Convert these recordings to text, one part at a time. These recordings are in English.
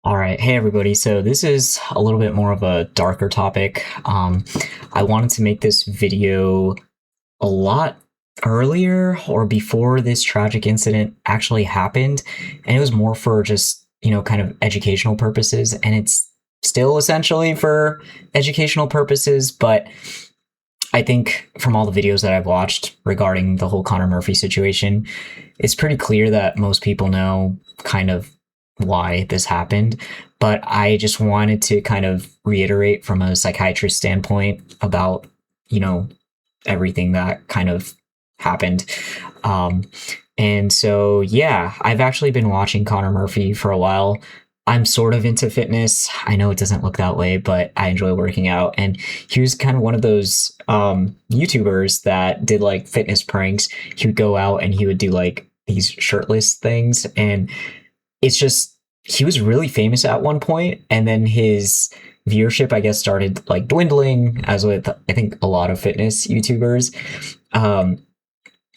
All right. Hey, everybody. So this is a little bit more of a darker topic. I wanted to make this video a lot earlier or before this tragic incident actually happened. And it was more for just, kind of educational purposes. And it's still essentially for educational purposes. But I think from all the videos that I've watched regarding the whole Connor Murphy situation, it's pretty clear that most people know kind of why this happened. But I just wanted to kind of reiterate from a psychiatrist standpoint about, you know, everything that kind of happened. Um, and so, yeah, I've actually been watching Connor Murphy for a while. I'm sort of into fitness. I know it doesn't look that way, but I enjoy working out. And he was kind of one of those YouTubers that did like fitness pranks. He would go out and he would do like these shirtless things. And it's just, he was really famous at one point, and then his viewership, I guess, started like dwindling, as with I think a lot of fitness YouTubers. And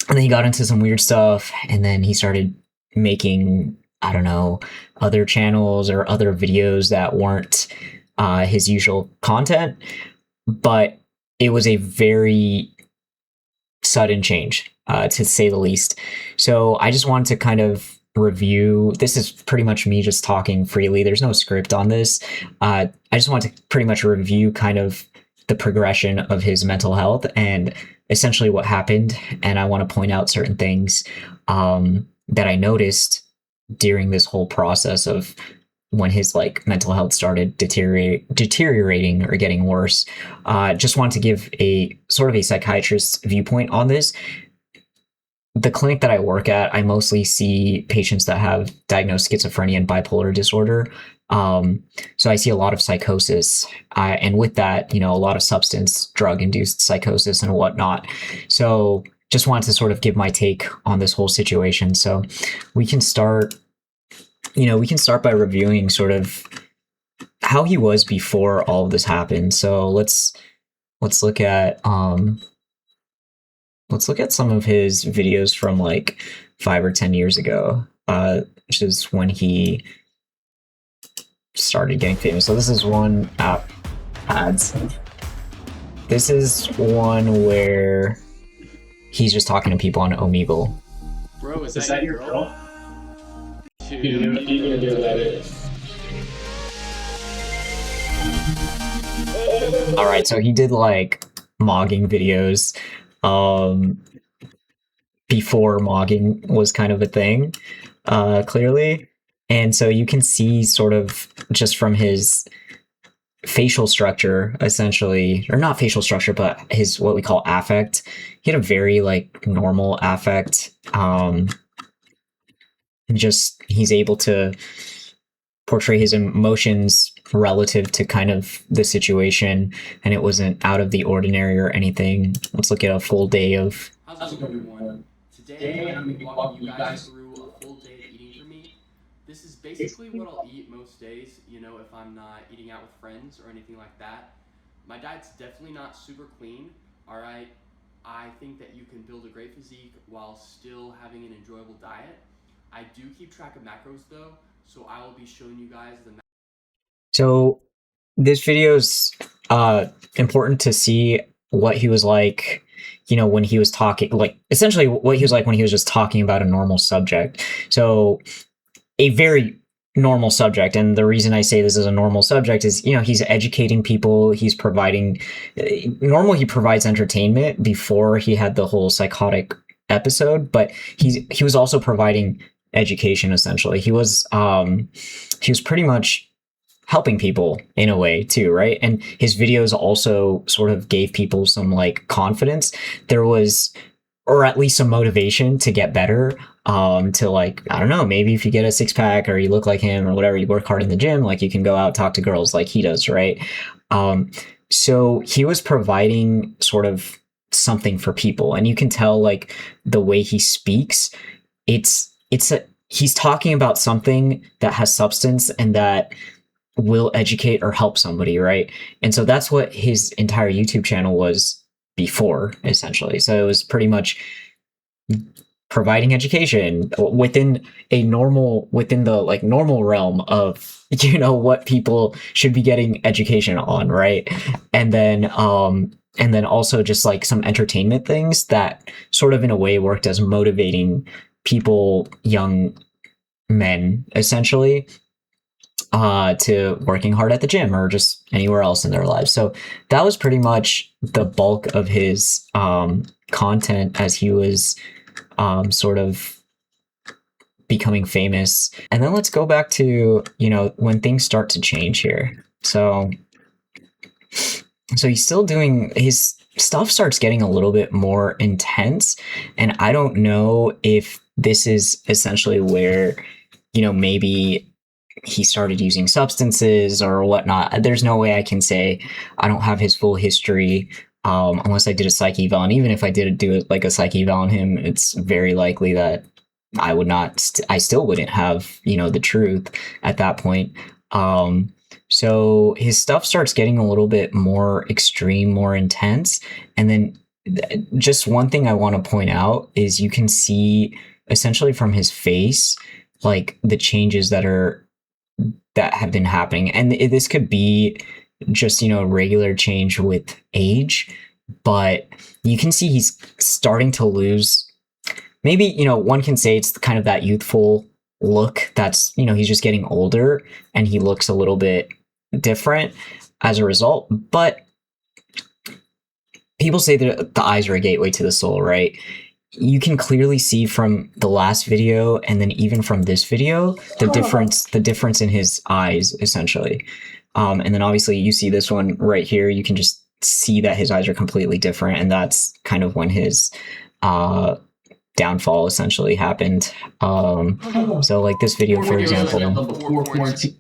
then he got into some weird stuff, and then he started making, I don't know, other channels or other videos that weren't his usual content. But it was a very sudden change, to say the least. So I just wanted to kind of review. This is pretty much me just talking freely. There's no script on this. I just want to pretty much review kind of the progression of his mental health and essentially what happened. And I want to point out certain things that I noticed during this whole process of when his like mental health started deteriorating or getting worse. Just want to give a sort of a psychiatrist's viewpoint on this. The clinic that I work at, I mostly see patients that have diagnosed schizophrenia and bipolar disorder. So I see a lot of psychosis, and with that, a lot of substance drug induced psychosis and whatnot. So just wanted to sort of give my take on this whole situation. So we can start, by reviewing sort of how he was before all of this happened. So let's look at some of his videos from like 5 or 10 years ago, which is when he started getting famous. So this is one ads. This is one where he's just talking to people on Omegle. Bro, is that your girl? Dude, you gonna do that? All right, so he did like mogging videos before mogging was kind of a thing, clearly. And so you can see sort of just from his facial structure, essentially, or not facial structure, but his what we call affect. He had a very like normal affect. Just he's able to portray his emotions relative to kind of the situation, and it wasn't out of the ordinary or anything. Let's look at a full day of. How's it going, everyone? Today I'm going to be walking you guys through a full day of eating for me. This is basically what I'll eat most days, if I'm not eating out with friends or anything like that. My diet's definitely not super clean, alright? I think that you can build a great physique while still having an enjoyable diet. I do keep track of macros though, so I will be showing you guys the. So this video's important to see what he was like, when he was talking, like essentially what he was like when he was just talking about a normal subject. So a very normal subject. And the reason I say this is a normal subject is, he's educating people. He's providing, normally he provides entertainment before he had the whole psychotic episode, but he was also providing education. Essentially, he was pretty much helping people in a way too, right? And his videos also sort of gave people some like confidence. There was, or at least some motivation to get better, to like, I don't know, maybe if you get a six pack or you look like him or whatever, you work hard in the gym, like you can go out, talk to girls like he does, right? So he was providing sort of something for people, and you can tell like the way he speaks, he's talking about something that has substance and that will educate or help somebody, right? And so that's what his entire YouTube channel was before, essentially. So it was pretty much providing education within the like normal realm of, you know, what people should be getting education on, right? And then also just like some entertainment things that sort of in a way worked as motivating people, young men essentially, to working hard at the gym or just anywhere else in their lives. So that was pretty much the bulk of his content as he was sort of becoming famous. And then let's go back to, you know, when things start to change here. So he's still doing his stuff, starts getting a little bit more intense. And I don't know if this is essentially where, you know, maybe he started using substances or whatnot. There's no way I can say. I don't have his full history, unless I did a psych eval. And even if I did do like a psych eval on him, it's very likely that I would not. I still wouldn't have, you know, the truth at that point. So his stuff starts getting a little bit more extreme, more intense, and then just one thing I want to point out is you can see essentially from his face like the changes that have been happening. And this could be just, you know, regular change with age, but you can see he's starting to lose, maybe, you know, one can say it's kind of that youthful look that's, you know, he's just getting older and he looks a little bit different as a result. But people say that the eyes are a gateway to the soul, right? You can clearly see from the last video and then even from this video the difference in his eyes essentially. And then obviously you see this one right here, you can just see that his eyes are completely different, and that's kind of when his downfall essentially happened. So like this video, for example, before quarantine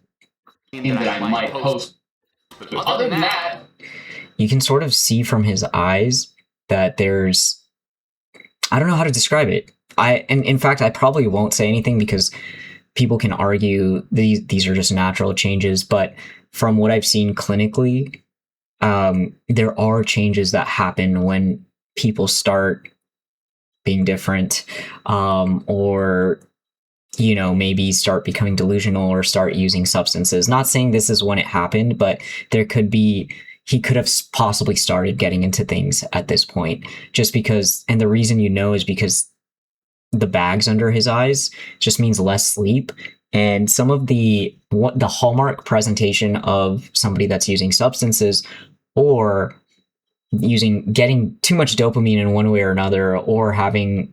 that I might post, but other than that, you can sort of see from his eyes that there's, I don't know how to describe it. And in fact, I probably won't say anything because people can argue these are just natural changes. But from what I've seen clinically, there are changes that happen when people start being different, or, you know, maybe start becoming delusional or start using substances. Not saying this is when it happened, but there could be, he could have possibly started getting into things at this point, just because, and the reason, you know, is because the bags under his eyes just means less sleep. And some of the hallmark presentation of somebody that's using substances or getting too much dopamine in one way or another, or having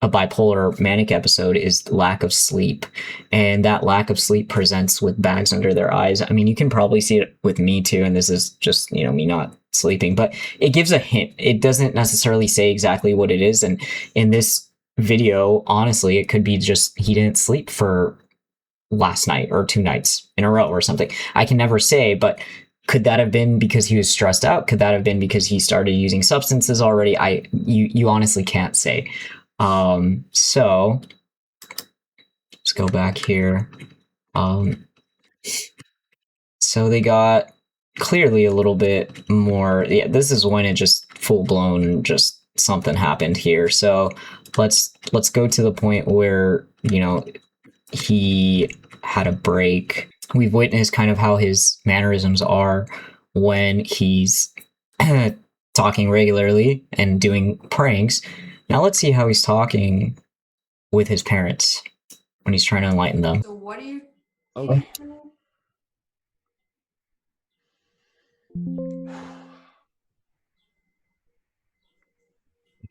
a bipolar manic episode, is lack of sleep. And that lack of sleep presents with bags under their eyes. I mean, you can probably see it with me too, and this is just, you know, me not sleeping, but it gives a hint. It doesn't necessarily say exactly what it is. And in this video, honestly, it could be just he didn't sleep for last night or 2 nights in a row or something. I can never say, but could that have been because he was stressed out? Could that have been because he started using substances already? You honestly can't say. So let's go back here. So they got clearly a little bit more. Yeah, this is when it just full blown, just something happened here. So let's go to the point where, you know, he had a break. We've witnessed kind of how his mannerisms are when he's talking regularly and doing pranks. Now let's see how he's talking with his parents when he's trying to enlighten them. So what do you... Okay.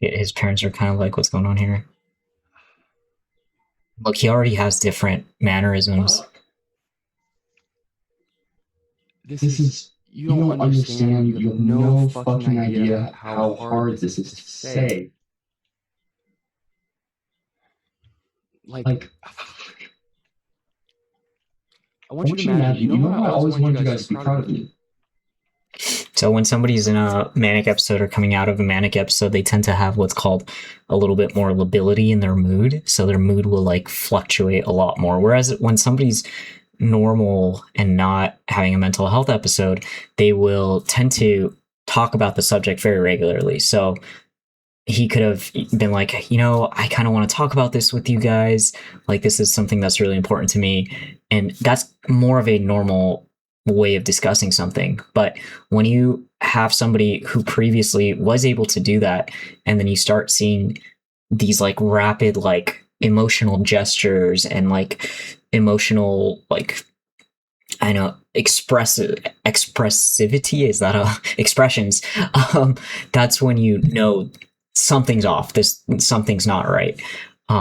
His parents are kind of like, what's going on here? Look, he already has different mannerisms. This is, you don't understand, you have no fucking idea how hard this is to say. Like, I want you to imagine, you know how I always wanted you guys to be proud of me? So when somebody's in a manic episode or coming out of a manic episode, they tend to have what's called a little bit more lability in their mood. So their mood will like fluctuate a lot more. Whereas when somebody's normal and not having a mental health episode, they will tend to talk about the subject very regularly. So he could have been like, you know, I kind of want to talk about this with you guys. Like, this is something that's really important to me. And that's more of a normal way of discussing something. But when you have somebody who previously was able to do that, and then you start seeing these like rapid, like emotional gestures and like emotional, like, I know, expressivity, is that a expressions? That's when you know something's off. Something's not right. We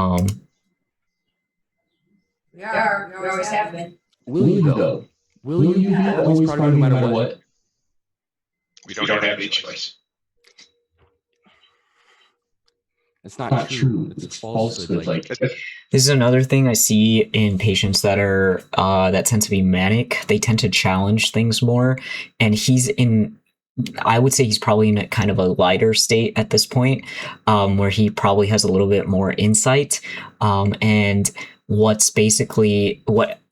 always have been. Will you though? Will you be always part of me no matter what? We don't have any choice. It's not true. It's falsehood. Like this is another thing I see in patients that are that tend to be manic. They tend to challenge things more, and he's in. I would say he's probably in a kind of a lighter state at this point, where he probably has a little bit more insight. And what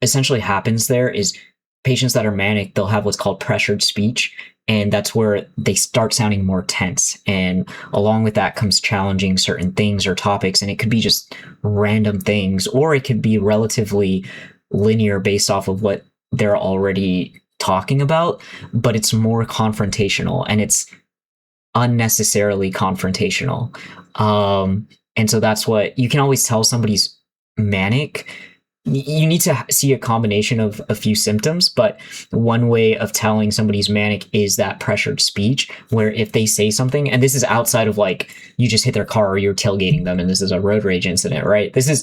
essentially happens there is patients that are manic, they'll have what's called pressured speech. And that's where they start sounding more tense. And along with that comes challenging certain things or topics. And it could be just random things, or it could be relatively linear based off of what they're already talking about, but it's more confrontational and it's unnecessarily confrontational. And so that's what you can always tell somebody's manic. You need to see a combination of a few symptoms, but one way of telling somebody's manic is that pressured speech, where if they say something, and this is outside of like you just hit their car or you're tailgating them and this is a road rage incident, right? This is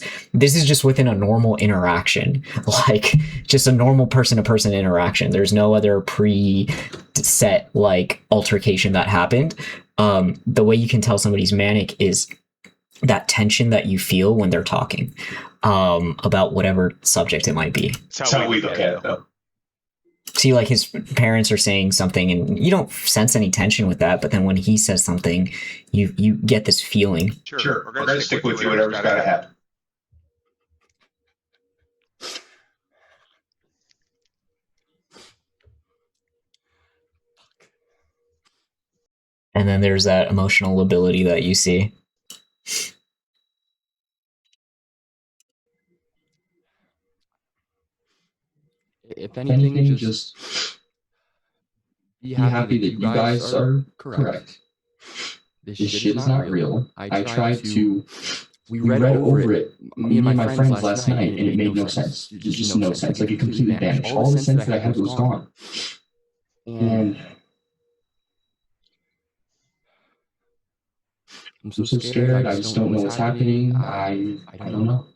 just within a normal interaction, like just a normal person to person interaction. There's no other preset like altercation that happened. The way you can tell somebody's manic is that tension that you feel when they're talking about whatever subject it might be. That's how we look at it, though. See, like his parents are saying something and you don't sense any tension with that, but then when he says something, you get this feeling. Sure. We're gonna stick with you, whatever's gotta happen. And then there's that emotional lability that you see. If anything, just be happy that you guys are correct. This shit is not real. I tried to. We read over it, me and my friends last night, and it made no sense. Just no sense. Like it completely vanished. All the sense that I had was gone. And I'm so scared. I just don't know what's happening. I don't know.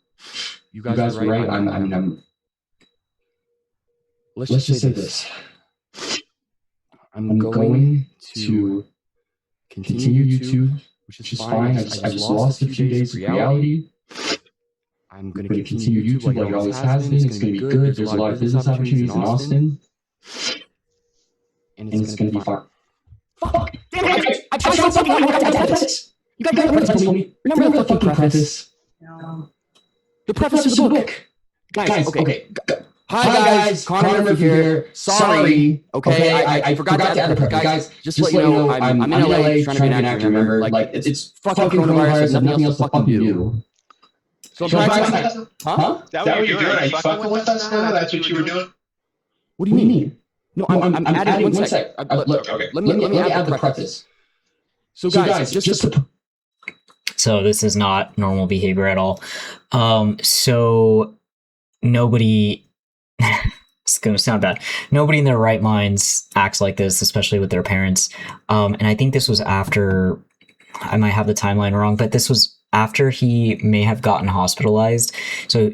You guys are right. I'm. Let's just say this. I'm going to continue YouTube, which is fine. I just lost a few days of reality. I'm going to continue YouTube like it always has been. It's going to be good. There's a lot of business opportunities in Austin. And it's going to be fun. Fuck! Damn it! I tried something on the You guys got the told me. Remember the fucking preface? No. The preface of the book. Guys, okay. Hi guys, Connor Murphy here. Sorry, okay, I forgot to add the preface. Guys, just let you know, I'm in LA trying to be an actor, remember? Like, it's fucking coronavirus, there's nothing else to fucking do. So I'm practicing. Huh? That what you're doing? Are you fucking with us now? That's what you were doing? What do you mean? No, I'm adding one sec. Okay. Let me add the preface. So guys, just So this is not normal behavior at all. So nobody, it's going to sound bad. Nobody in their right minds acts like this, especially with their parents. And I think this was after, I might have the timeline wrong, but this was after he may have gotten hospitalized. So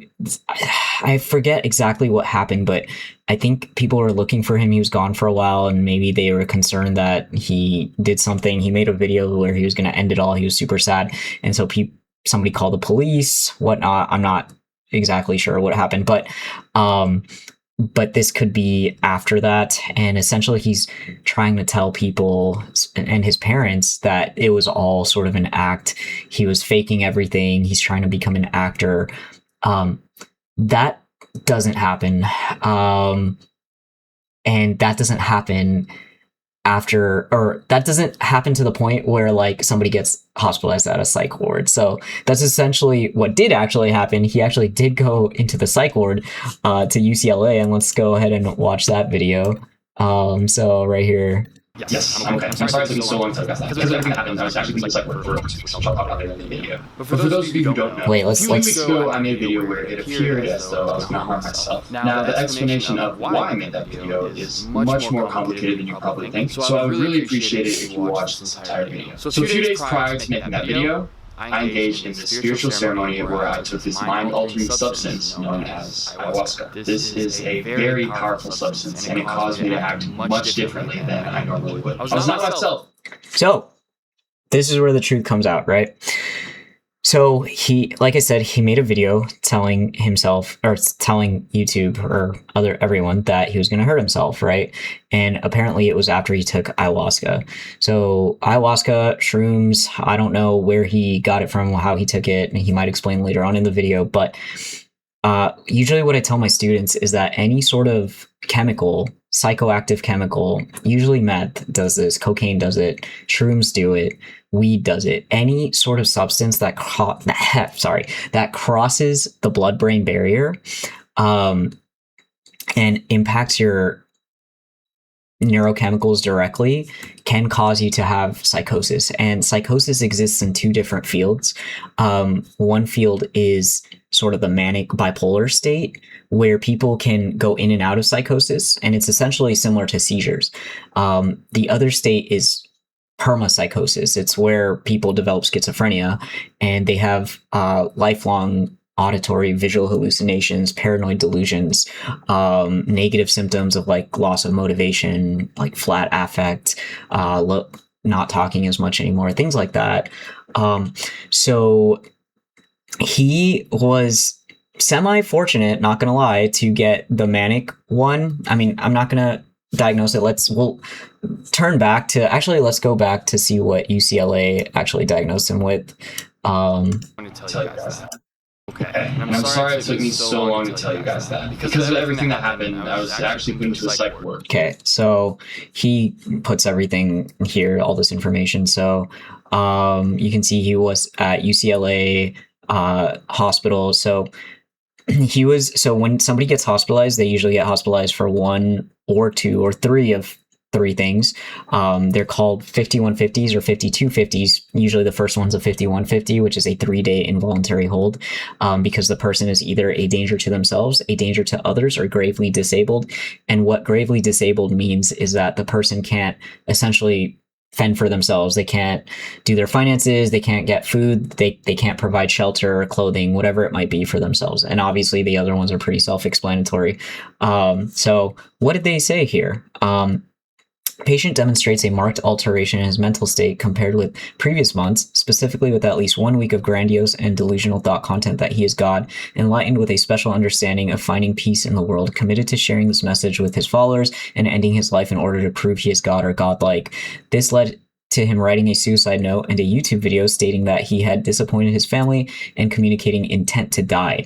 I forget exactly what happened, but I think people were looking for him. He was gone for a while, and maybe they were concerned that he did something. He made a video where he was going to end it all. He was super sad. And so somebody called the police, whatnot. I'm not exactly sure what happened, but this could be after that. And essentially he's trying to tell people and his parents that it was all sort of an act. He was faking everything. He's trying to become an actor. That doesn't happen. And that doesn't happen after, or that doesn't happen to the point where like somebody gets hospitalized at a psych ward. So that's essentially what did actually happen. He actually did go into the psych ward to UCLA, and let's go ahead and watch that video. So right here. Yes, I'm okay. I'm sorry it took me so long to tell you guys that. Because everything that happened, I was actually like which I'll talk about later in the video. But for those of you who don't know, wait, a few weeks ago I made a video where it appeared as though I was going to harm myself. Now, the explanation of why I made that video is much more complicated than you probably think. So I would really appreciate it if you watched this entire video. So a few days prior to making that video, I engaged in this spiritual ceremony where I took this mind-altering substance known as ayahuasca. This is a very powerful substance, and it caused me to act much differently than I normally would. I was not myself. So this is where the truth comes out, right? So he, like I said, he made a video telling himself, or telling YouTube or everyone that he was going to hurt himself, right? And apparently it was after he took ayahuasca. So ayahuasca, shrooms, I don't know where he got it from, how he took it, and he might explain later on in the video. But usually what I tell my students is that any sort of chemical, psychoactive chemical, usually meth does this, cocaine does it, shrooms do it, weed does it. Any sort of substance that that crosses the blood-brain barrier and impacts your neurochemicals directly can cause you to have psychosis. And psychosis exists in two different fields. One field is sort of the manic bipolar state, where people can go in and out of psychosis, and it's essentially similar to seizures. The other state is permapsychosis. It's where people develop schizophrenia and they have lifelong auditory, visual hallucinations, paranoid delusions, negative symptoms of like loss of motivation, like flat affect, not talking as much anymore, things like that. So he was semi-fortunate, not gonna lie, to get the manic one. I mean, I'm not gonna diagnose it. We'll turn back to, actually, let's go back to see what UCLA actually diagnosed him with. I'm going to tell you guys that. Okay. And I'm sorry it took me so long to tell you guys that. Because of everything that happened, I was actually put into a psych ward. Okay, so he puts everything here, all this information. So you can see he was at UCLA hospital. So when somebody gets hospitalized, they usually get hospitalized for one or two or three of three things. They're called 5150s or 5250s. Usually the first one's a 5150, which is a 3-day involuntary hold, because the person is either a danger to themselves, a danger to others, or gravely disabled. And what gravely disabled means is that the person can't essentially fend for themselves. They can't do their finances, they can't get food, they can't provide shelter or clothing, whatever it might be for themselves. And obviously the other ones are pretty self-explanatory. So what did they say here? Patient demonstrates a marked alteration in his mental state compared with previous months, specifically with at least 1 week of grandiose and delusional thought content that he is God, enlightened with a special understanding of finding peace in the world, committed to sharing this message with his followers, and ending his life in order to prove he is God or godlike. This led to him writing a suicide note and a YouTube video stating that he had disappointed his family and communicating intent to die,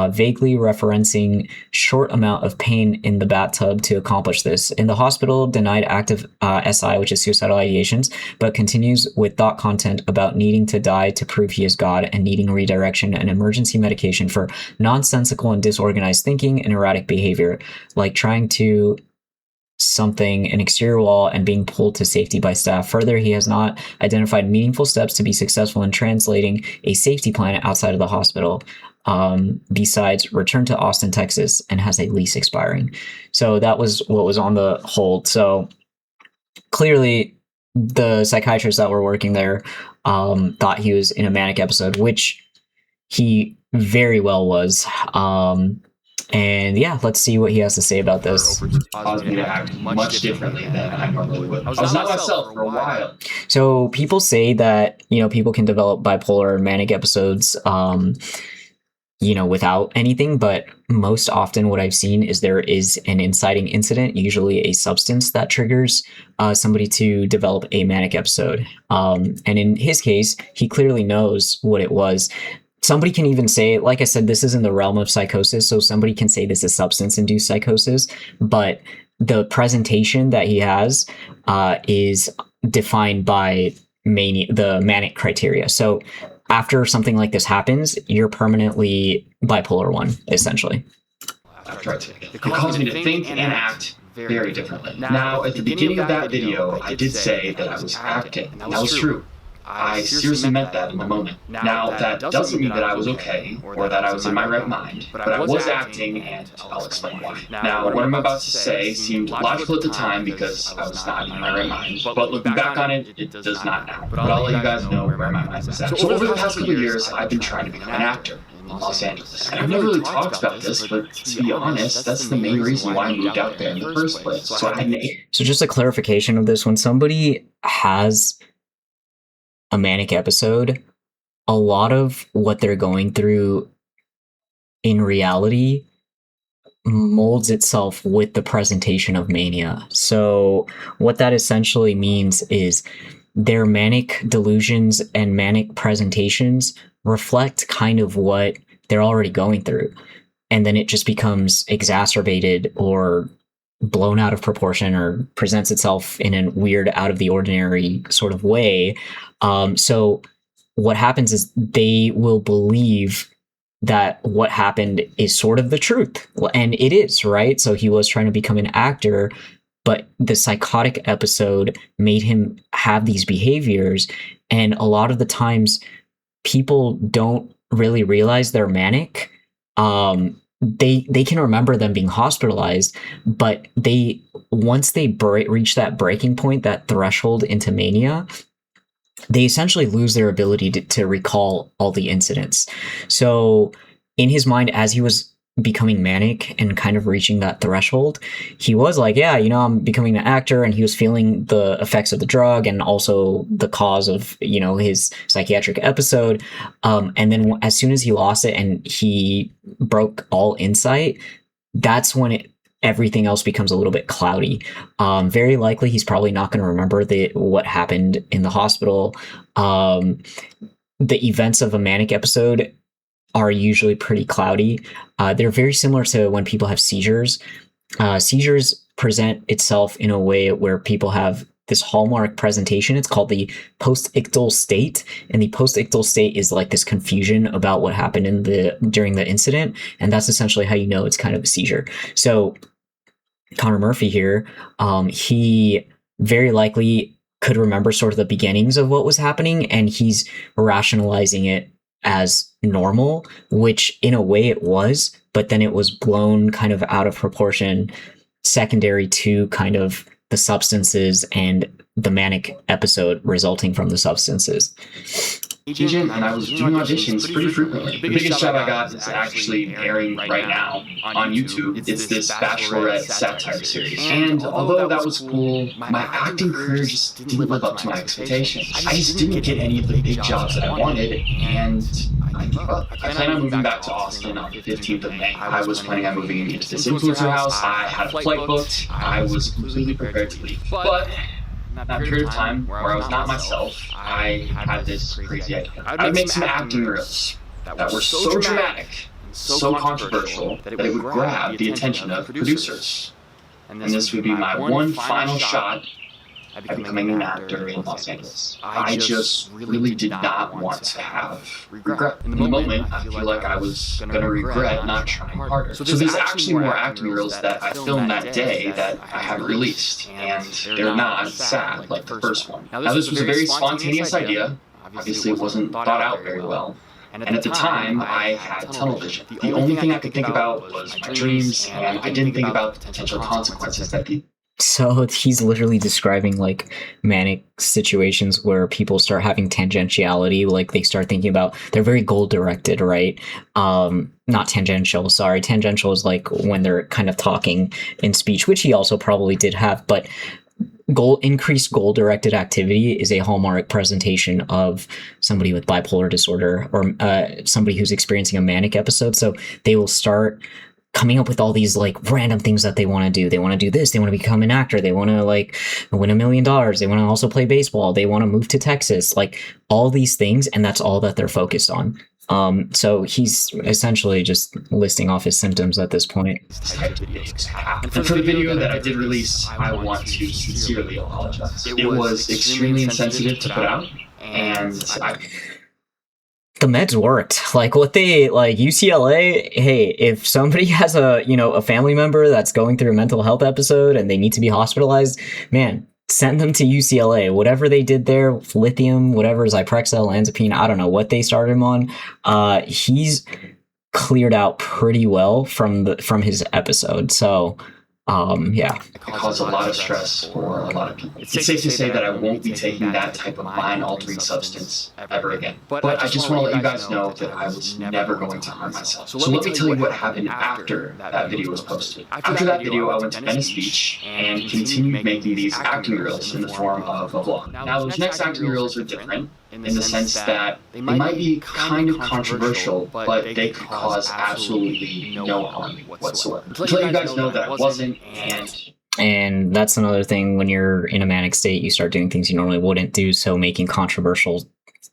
vaguely referencing short amount of pain in the bathtub to accomplish this. In the hospital, denied active SI, which is suicidal ideations, but continues with thought content about needing to die to prove he is God and needing redirection and emergency medication for nonsensical and disorganized thinking and erratic behavior, like trying to an exterior wall and being pulled to safety by staff. Further, he has not identified meaningful steps to be successful in translating a safety plan outside of the hospital, besides return to Austin, Texas, and has a lease expiring. So that was what was on the hold. So clearly the psychiatrists that were working there thought he was in a manic episode, which he very well was. And yeah, let's see what he has to say about this. Caused me to act much differently than I normally would. I was not myself for a while. So people say that, people can develop bipolar or manic episodes, without anything, but most often what I've seen is there is an inciting incident, usually a substance that triggers somebody to develop a manic episode. And in his case, he clearly knows what it was. Somebody can even say, like I said, this is in the realm of psychosis, so somebody can say this is substance-induced psychosis, but the presentation that he has is defined by the manic criteria. So after something like this happens, you're permanently bipolar 1, essentially. After I take it caused me to think and act very differently. Now, at the beginning of that video, I did say that I was acting, and that was true. I seriously meant that in the moment. Now, that doesn't mean that I was okay, or that I was in my right mind, but I was acting, and I'll explain why. Now, what I'm about to say seemed logical at the time because I was not in my right mind, but looking back on it, it does not now. But I'll let you guys know where my mind was at. So over the past couple of years, I've been trying to become an actor in Los Angeles. And I've never really talked about this, but to be honest, that's the main reason why I moved out there in the first place. So just a clarification of this, when somebody has a manic episode, a lot of what they're going through in reality molds itself with the presentation of mania. So what that essentially means is their manic delusions and manic presentations reflect kind of what they're already going through. And then it just becomes exacerbated or blown out of proportion or presents itself in a weird, out of the ordinary sort of way. So what happens is they will believe that what happened is sort of the truth. And it is, right? So he was trying to become an actor, but the psychotic episode made him have these behaviors. And a lot of the times people don't really realize they're manic. They can remember them being hospitalized, but once they reach that breaking point, that threshold into mania, they essentially lose their ability to recall all the incidents. So in his mind, as he was becoming manic and kind of reaching that threshold, he was like, yeah, I'm becoming an actor, and he was feeling the effects of the drug and also the cause of, his psychiatric episode. And then as soon as he lost it and he broke all insight, that's when everything else becomes a little bit cloudy. Very likely he's probably not going to remember what happened in the hospital. The events of a manic episode are usually pretty cloudy. They're very similar to when people have seizures. Seizures present itself in a way where people have this hallmark presentation. It's called the post-ictal state. And the post-ictal state is like this confusion about what happened during the incident. And that's essentially how you know it's kind of a seizure. So Connor Murphy here, he very likely could remember sort of the beginnings of what was happening, and he's rationalizing it as normal, which in a way it was, but then it was blown kind of out of proportion, secondary to kind of the substances and the manic episode resulting from the substances. Agent, and I was doing auditions pretty frequently. The biggest job I got is actually airing right now on YouTube. It's this Bachelorette satire series. And although that was cool, my acting career just didn't live up to my expectations. I just didn't get any of the big jobs that I wanted, and I gave up. I plan on moving back to Austin on the 15th of May. I was planning on moving into this influencer house. I had a flight booked. I was completely prepared to leave. But that period of time where I was not myself, I had this crazy idea. I'd make some acting reels that were so dramatic and so controversial that it would grab the attention of producers. And this would be my one final shot at becoming an actor in Los Angeles. I just really did not want to have regret. In the moment, I feel like I was going to regret not trying harder. So there's actually more acting reels that I filmed that day that I haven't released, and they're not sad like the first one. Now this was a very spontaneous idea. Obviously it wasn't thought out very well. And at the time, I had tunnel vision. The only thing I could think about was my dreams, and I didn't think about the potential consequences that So he's literally describing like manic situations where people start having tangentiality, like they start thinking about, they're very goal directed, right? Not tangential, sorry. Tangential is like when they're kind of talking in speech, which he also probably did have, but increased goal directed activity is a hallmark presentation of somebody with bipolar disorder or somebody who's experiencing a manic episode. So they will start coming up with all these like random things that they want to do. They want to do this. They want to become an actor. They want to like win $1 million. They want to also play baseball. They want to move to Texas, like all these things. And that's all that they're focused on. So he's essentially just listing off his symptoms at this point. And for the video that I did release, I want to sincerely apologize. It was extremely insensitive to put out, and the meds worked. Like what they like UCLA, hey, if somebody has a, you know, a family member that's going through a mental health episode and they need to be hospitalized, man, send them to UCLA. Whatever they did there, lithium, whatever, Zyprexa, olanzapine, I don't know what they started him on. He's cleared out pretty well from his episode. So yeah. It caused a lot of stress for a lot of people. It's safe to say that I won't be taking that type of mind-altering substance ever again. But I just want to let you guys know that I was never going to harm myself. So let me tell you what happened after that video was posted. After that video, I went to Venice Beach and continued making these acting reels in the form of a vlog. Now, those next acting reels are different in the sense that they might be kind of controversial, but they could cause absolutely no harm whatsoever. To let you guys know that I wasn't, and that's another thing, when you're in a manic state, you start doing things you normally wouldn't do. So making controversial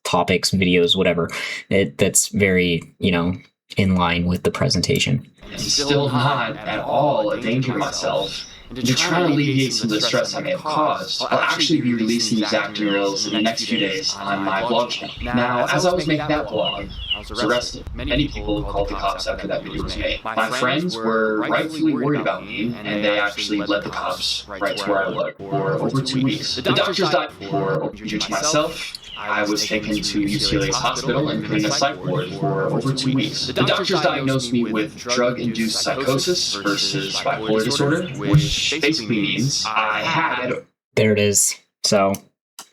topics, videos, whatever, that's very, you know, in line with the presentation. I'm still not at all a danger to myself. And to try to alleviate some of the stress I may have caused, I'll actually be releasing these acting reels in the next few days on my vlog channel. Now, as I was making that vlog, I was arrested. Many people called the cops after that video was made. My friends were rightfully worried about me, and they actually led the cops right to where I was for over 2 weeks. The doctors died for opioid to myself. I was taken to UCLA's hospital and put in a psych ward for over 2 weeks. The doctors diagnosed me with drug-induced psychosis versus bipolar disorder, which basically means I had... There it is. So...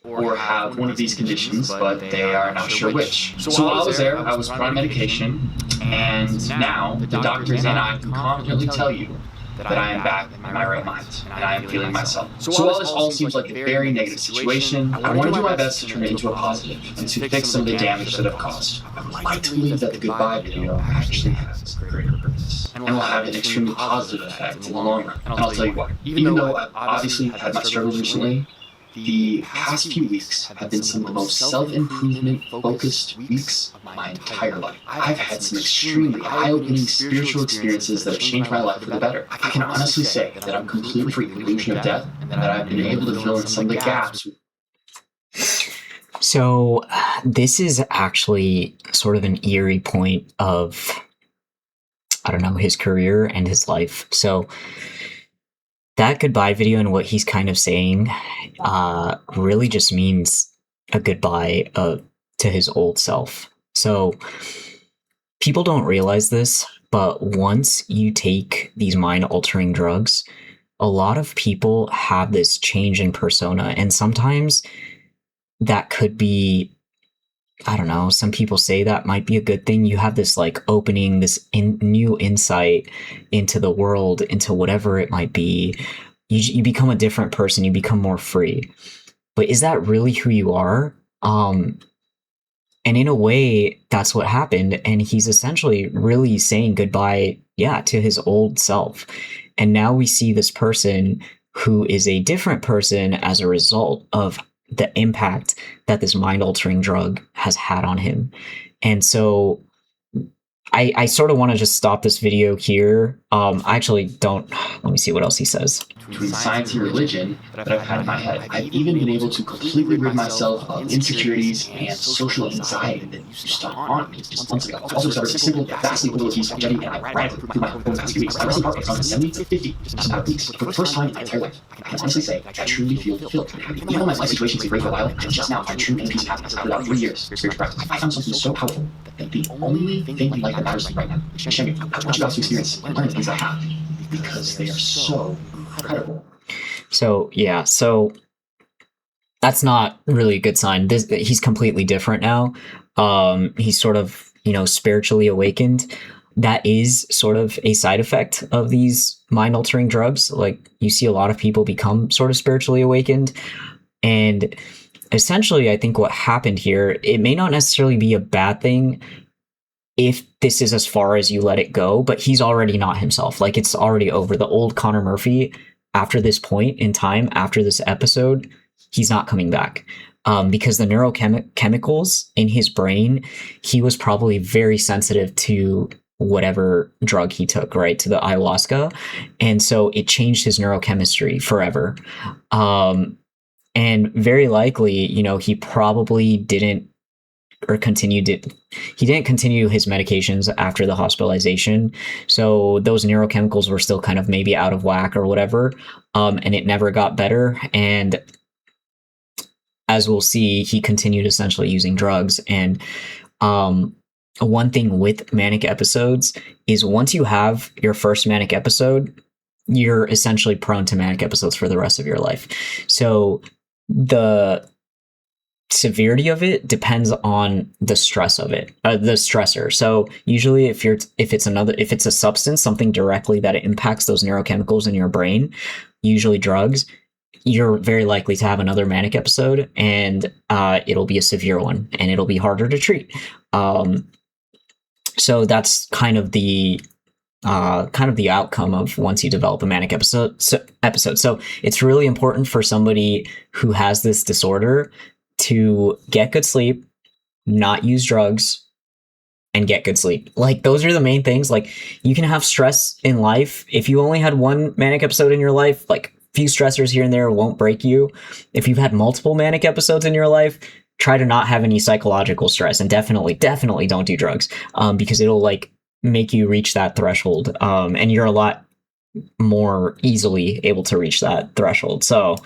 or have one of these conditions, but they are not sure which. So while I was there, I was put on medication, and now the doctors and I can confidently tell you that I am back in my right mind, and I am feeling myself. So while this all seems like a very negative situation, I want to do my best to turn it into a positive, and to fix some of the damage that I've caused. I would like to believe that the goodbye video actually has a greater purpose, and will have an extremely positive effect in the long run. And I'll tell you why. Even though I've obviously had my struggles recently, the past few weeks have been some of the most self-improvement focused weeks of my entire life. I've had some extremely eye-opening spiritual experiences that have changed my life for the better. I can honestly say that I'm completely free of the illusion of death, and that I've been able to fill in some of the gaps. So this is actually sort of an eerie point of, I don't know, his career and his life. So that goodbye video and what he's kind of saying really just means a goodbye to his old self. So people don't realize this, but once you take these mind-altering drugs, a lot of people have this change in persona, and sometimes that could be, I don't know, some people say that might be a good thing. You have this like opening, this new insight into the world, into whatever it might be. You become a different person. You become more free. But is that really who you are? And in a way, that's what happened. And he's essentially really saying goodbye, to his old self. And now we see this person who is a different person as a result of the impact that this mind-altering drug has had on him. And so I sort of want to just stop this video here. I actually don't. Let me see what else he says. Between science and religion that I've had in my head, I've even been able to completely rid myself of insecurities and social anxiety that used to haunt me just months ago. I've also discovered simple, vastly abilities of studying, and I ran through my own past few weeks. My resting heart rate has gone from 70 to 50 just about weeks. For the first time in my entire life, I can honestly say I truly feel fulfilled. Even though my life situation has been great for a while, I just now find true inner peace and happiness after about 3 years of spiritual practice. I found something so powerful that the only thing in life that matters to me right now is sharing. I want you guys to experience and learn the things I have, because they are so incredible. So that's not really a good sign. He's completely different now. He's sort of, spiritually awakened. That is sort of a side effect of these mind-altering drugs. Like, you see a lot of people become sort of spiritually awakened. And essentially, I think what happened here, it may not necessarily be a bad thing if this is as far as you let it go, but he's already not himself. Like, it's already over. The old Connor Murphy, after this point in time, after this episode, he's not coming back. because the neurochemicals in his brain, he was probably very sensitive to whatever drug he took, right, to the ayahuasca, and so it changed his neurochemistry forever. And very likely, he probably didn't or continued it. He didn't continue his medications after the hospitalization, so those neurochemicals were still kind of maybe out of whack or whatever, and it never got better. And as we'll see, he continued essentially using drugs. And one thing with manic episodes is once you have your first manic episode, you're essentially prone to manic episodes for the rest of your life. So the severity of it depends on the stress of it, the stressor. So usually if it's a substance, something directly that impacts those neurochemicals in your brain, usually drugs, you're very likely to have another manic episode, and it'll be a severe one, and it'll be harder to treat. So that's kind of the outcome of once you develop a manic episode. So it's really important for somebody who has this disorder to get good sleep, not use drugs, and get good sleep. Like, those are the main things. Like, you can have stress in life. If you only had one manic episode in your life, like, few stressors here and there won't break you. If you've had multiple manic episodes in your life, try to not have any psychological stress, and definitely don't do drugs, because it'll like make you reach that threshold, and you're a lot more easily able to reach that threshold. So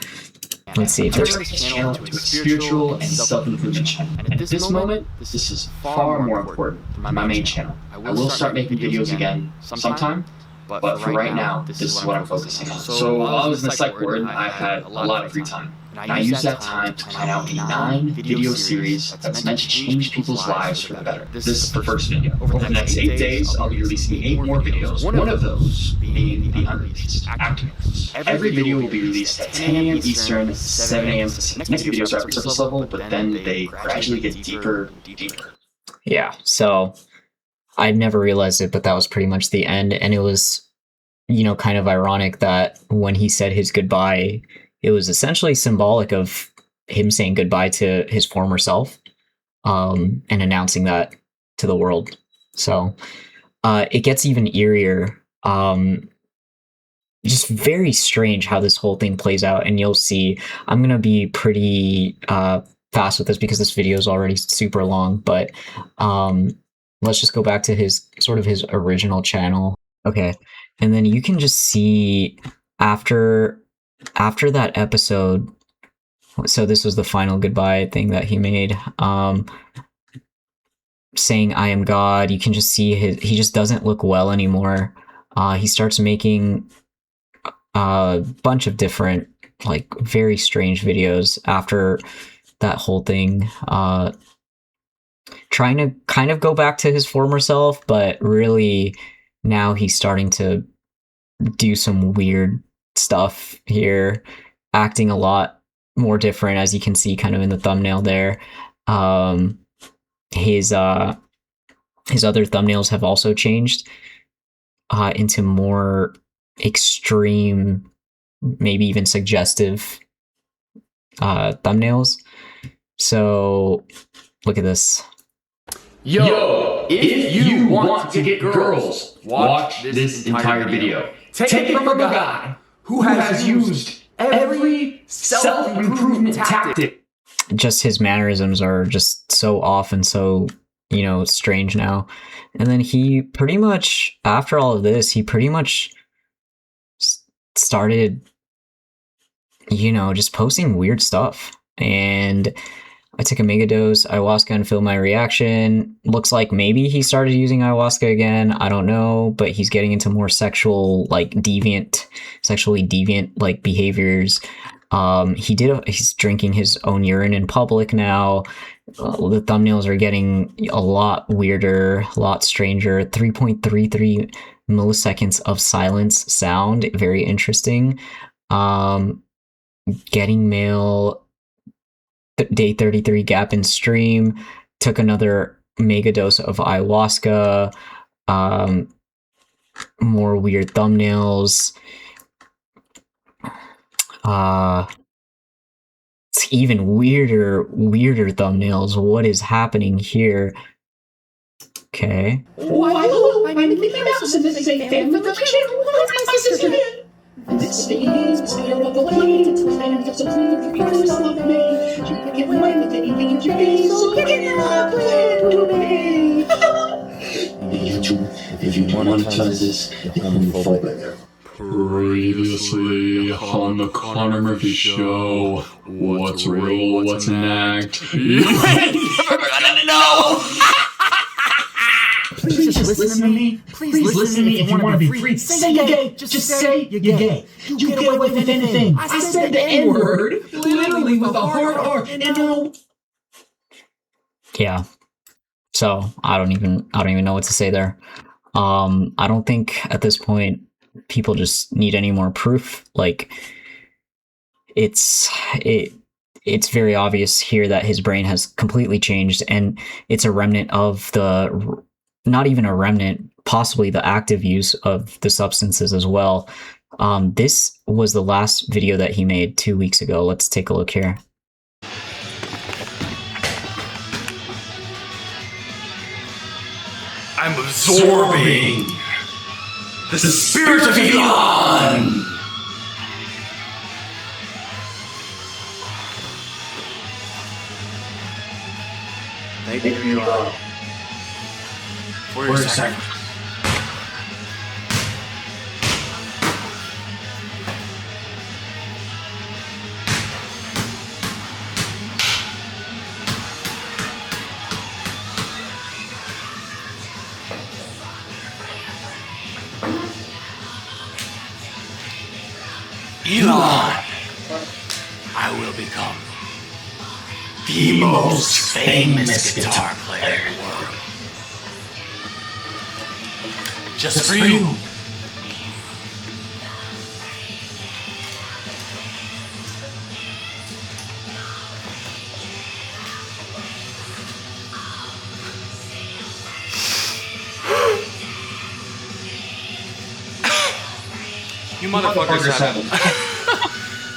let's see if there's a channel to a spiritual and self-improvement channel. And at this moment, this is far more important than my main channel. I will start making videos again sometime, but for right now, this is what I'm focusing on. So while I was in the psych ward, I had a lot of free time. And I used that time to plan out a 9-video series that's meant to change people's lives for the better. This is the first video. Over the next 8 days, I'll be releasing 8 more videos. One of those being the unreleased active. Every video will be released at 10 a.m. Eastern, 7 a.m. Pacific. Next videos are at surface level, but then they gradually get deeper and deeper. Yeah, so I'd never realized it, but that was pretty much the end. And it was, kind of ironic that when he said his goodbye, it was essentially symbolic of him saying goodbye to his former self, and announcing that to the world. So it gets even eerier. Just very strange how this whole thing plays out. And you'll see, I'm going to be pretty fast with this because this video is already super long. But let's just go back to his original channel. Okay. And then you can just see after that episode, so this was the final goodbye thing that he made, saying I am God. You can just see he just doesn't look well anymore. He starts making a bunch of different, like, very strange videos after that whole thing, trying to kind of go back to his former self, but really now he's starting to do some weird stuff here, acting a lot more different, as you can see kind of in the thumbnail there. His other thumbnails have also changed into more extreme, maybe even suggestive thumbnails. So look at this. Yo, if you want to get girls, watch this entire video. Take it from a guy who has used every self-improvement tactic. Just his mannerisms are just so off and so, strange now. And then he pretty much, after all of this, he pretty much started, just posting weird stuff. And I took a mega dose ayahuasca and feel my reaction. Looks like maybe he started using ayahuasca again. I don't know, but he's getting into more sexually deviant like behaviors. He's drinking his own urine in public now. The thumbnails are getting a lot weirder, a lot stranger. 3.33 milliseconds of silence sound, very interesting. Getting mail. Day 33 gap in stream, took another mega dose of ayahuasca, more weird thumbnails. even weirder thumbnails. What is happening here? Okay. Why I'm Mickey Mouse and this is a fan from the channel. What's my sister? This is of the way to plan just a clear course of me. You can get away with anything you please, so get up with me. If you monetize this, homophobic. Previously on the Connor Murphy Show, what's real, what's an act? You ain't never gonna know! Please just listen to me. Please listen to me if you want to be free. Say you're gay. Just say you're gay. You get away with anything. I said the N-word, literally with a hard R, and no. Yeah. So I don't even know what to say there. I don't think at this point people just need any more proof. Like, it's very obvious here that his brain has completely changed, and it's a remnant of the, not even a remnant, possibly the active use of the substances as well. This was the last video that he made 2 weeks ago. Let's take a look here. I'm absorbing the spirit of Elon! Thank you, Elon. For your sacrifice. Elon, I will become the most famous guitar player in the world. Just for you. You motherfuckers have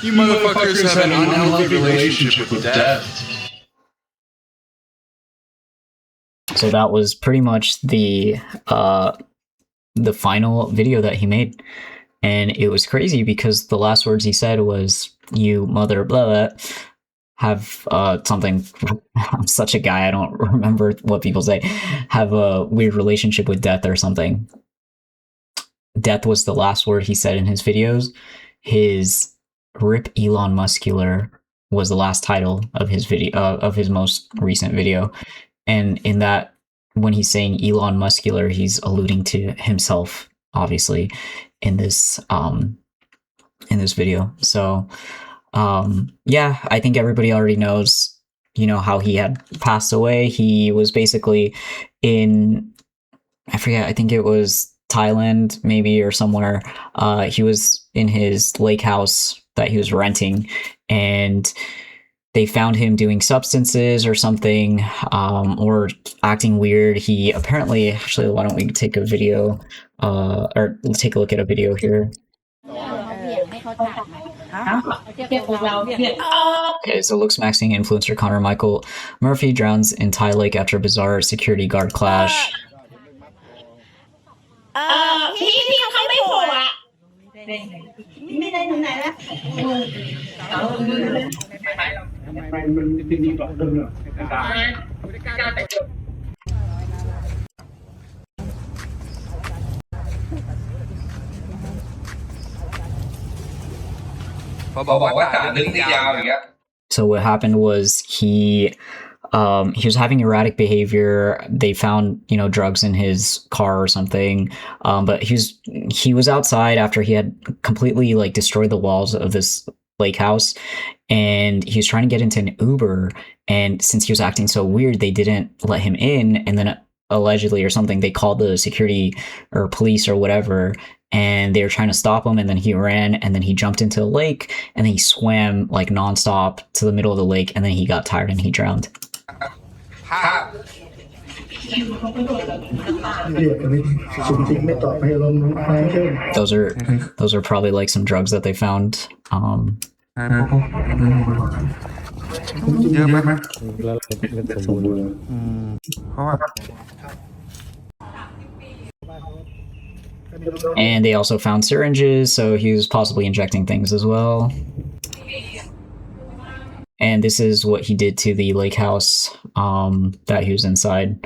You motherfuckers have an unhealthy relationship with death. So that was pretty much the final video that he made, and it was crazy because the last words he said was, "You mother blah blah." Have something. I'm such a guy. I don't remember what people say. Have a weird relationship with death or something. Death was the last word he said in his videos. His "Rip Elon Muscular" was the last title of his video, of his most recent video. And in that, when he's saying Elon Muscular, he's alluding to himself, obviously, in this video. So, yeah, I think everybody already knows, how he had passed away. He was basically in, I forget, I think it was Thailand, maybe, or somewhere. He was in his lake house that he was renting, and they found him doing substances or something, or acting weird. He apparently, actually, why don't we take a video, or take a look at a video here. Okay, so looks maxing influencer Connor Michael Murphy drowns in Thai lake after bizarre security guard clash. พี่เขาไม่โผล่อะไม่ได้ทำไหนแล้วพอบอกว่าตัดดึงยาวอย่างเงี้ย So what happened was he was having erratic behavior. They found, drugs in his car or something. But he was outside after he had completely destroyed the walls of this lake house, and he was trying to get into an Uber. And since he was acting so weird, they didn't let him in. And then allegedly or something, they called the security or police or whatever, and they were trying to stop him. And then he ran, and then he jumped into a lake, and then he swam nonstop to the middle of the lake, and then he got tired and he drowned. Those are probably some drugs that they found. เยอะไหม แล้วเล่นสมบูรณ์ เพราะว่า And they also found syringes, so he was possibly injecting things as well. And this is what he did to the lake house that he was inside.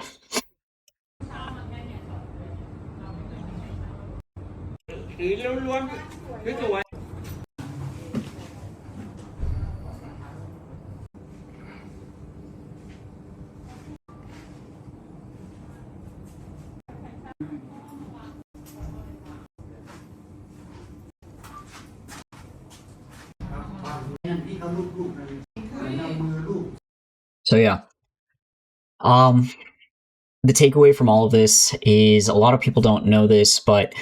So yeah. The takeaway from all of this is a lot of people don't know this, but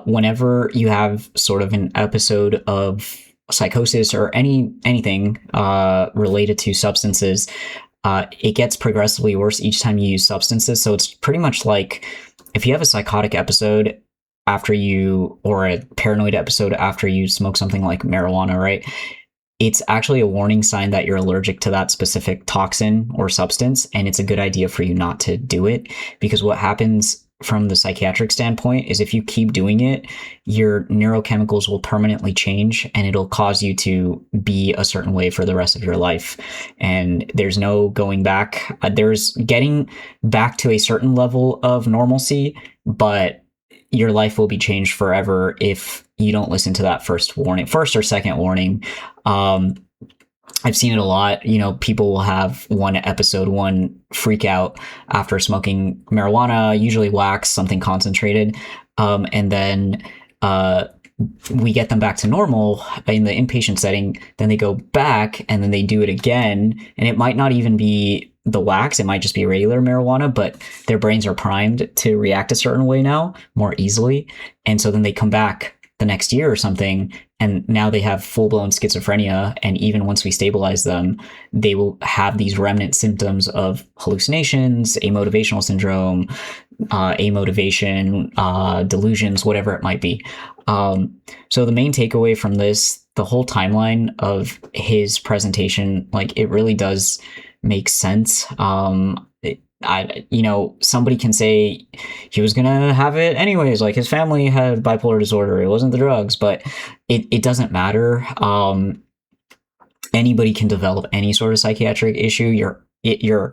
whenever you have sort of an episode of psychosis or anything related to substances, it gets progressively worse each time you use substances. So it's pretty much like if you have a psychotic episode after you, or a paranoid episode after you smoke something like marijuana, right? It's actually a warning sign that you're allergic to that specific toxin or substance, and it's a good idea for you not to do it, because what happens from the psychiatric standpoint is if you keep doing it, your neurochemicals will permanently change and it'll cause you to be a certain way for the rest of your life. And there's no going back. There's getting back to a certain level of normalcy, but your life will be changed forever if you don't listen to that first or second warning. I've seen it a lot. You know, people will have one freak out after smoking marijuana, usually wax, something concentrated. And then we get them back to normal in the inpatient setting. Then they go back and then they do it again. And it might not even be the wax. It might just be regular marijuana, but their brains are primed to react a certain way now more easily. And so then they come back the next year or something, and now they have full-blown schizophrenia. And even once we stabilize them, they will have these remnant symptoms of hallucinations, amotivational syndrome, amotivation, delusions, whatever it might be. So the main takeaway from this, the whole timeline of his presentation, like, it really does make sense. Somebody can say he was gonna have it anyways, like his family had bipolar disorder, it wasn't the drugs, but it doesn't matter. Anybody can develop any sort of psychiatric issue. Your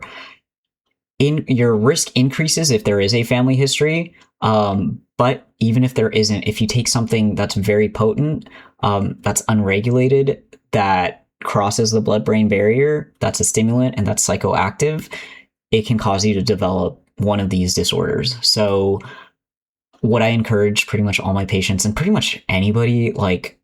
risk increases if there is a family history, but even if there isn't, if you take something that's very potent, that's unregulated, that crosses the blood-brain barrier, that's a stimulant and that's psychoactive, it can cause you to develop one of these disorders. So what I encourage pretty much all my patients and pretty much anybody, like,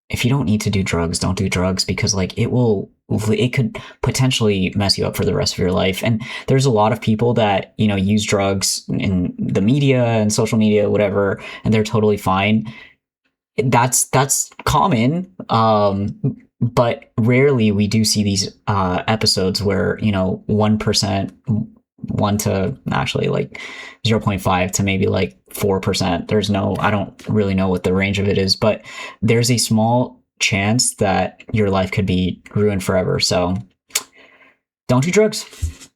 if you don't need to do drugs, don't do drugs, because like it could potentially mess you up for the rest of your life. And there's a lot of people that, you know, use drugs in the media and social media, whatever, and they're totally fine. That's common. But rarely we do see these episodes where, you know, 1%, 1 to actually like 0.5 to maybe like 4%. I don't really know what the range of it is, but there's a small chance that your life could be ruined forever. So don't do drugs.